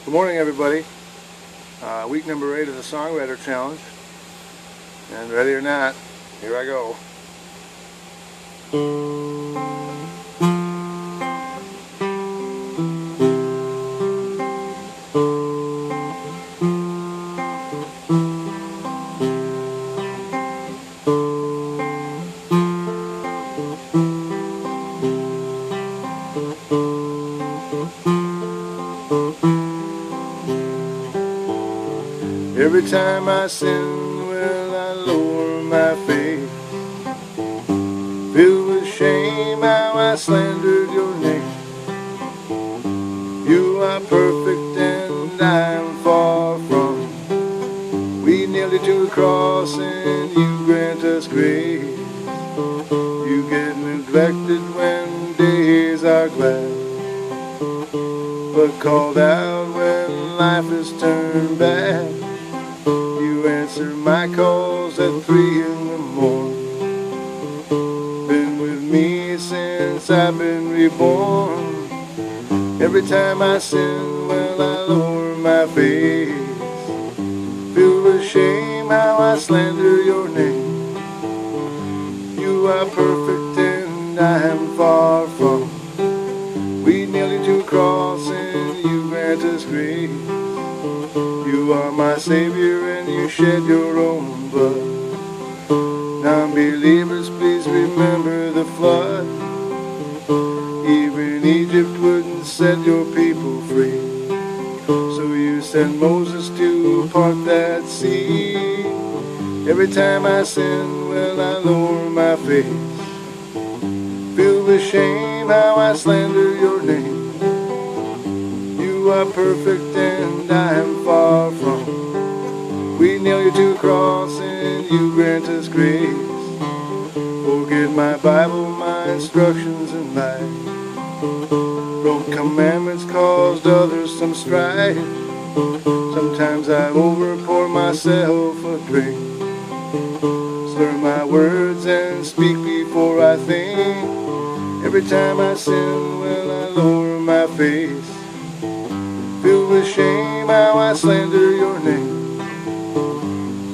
Good morning, everybody. Week number 8 of the Songwriter Challenge. And ready or not, here I go. Every time I sin, well, I lower my face. Filled with shame, how I slandered your name. You are perfect and I am far from. We nailed you to a cross and you grant us grace. You get neglected when days are glad, but called out when life is turned bad. You answer my calls at 3 in the morning. Been with me since I've been reborn. Every time I sin, well, I lower my face. Filled with shame, how I slander your name. You are perfect and I am far from. We nailed you to a cross and you grant us grace. You are my Savior and you shed your own blood. Non-believers, please remember the flood. Even Egypt wouldn't set your people free, so you sent Moses to part that sea. Every time I sin, well, I lower my face. Filled with shame, how I slander your name. You are perfect and I am far from. We nail you to a cross and you grant us grace. Forget my Bible, my instructions in life. Broke commandments, caused others some strife. Sometimes I overpour myself a drink. Slur my words and speak before I think. Every time I sin, well, I lower my face. Filled with shame, how I slander your name.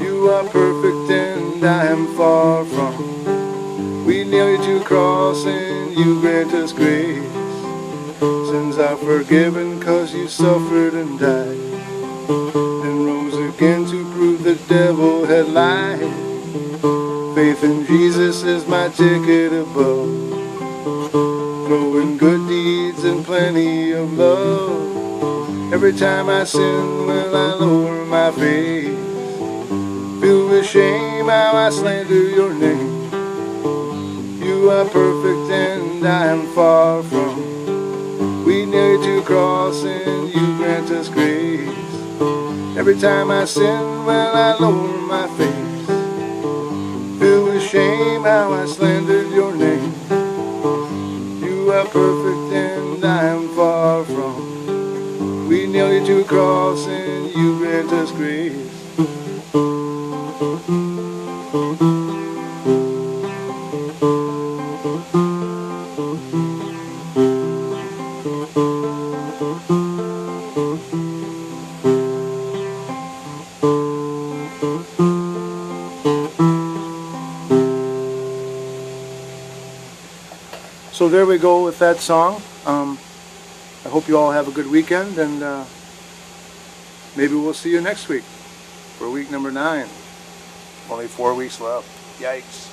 You are perfect and I am far from. We nail you to a cross and you grant us grace. Sins are forgiven cause you suffered and died, then rose again to prove the devil had lied. Faith in Jesus is my ticket above. Throw in good deeds and plenty of love. Every time I sin, well, I lower my face. Filled with shame, how I slander your name. You are perfect and I am far from. We nail you to a cross and you grant us grace. Every time I sin, well, I lower my face. Filled with shame, how I slandered your name. You are perfect and I am far from. We nail you to a cross and you grant us grace. So there we go with that song. I hope you all have a good weekend, and maybe we'll see you next week for week number 9. Only 4 weeks left. Yikes.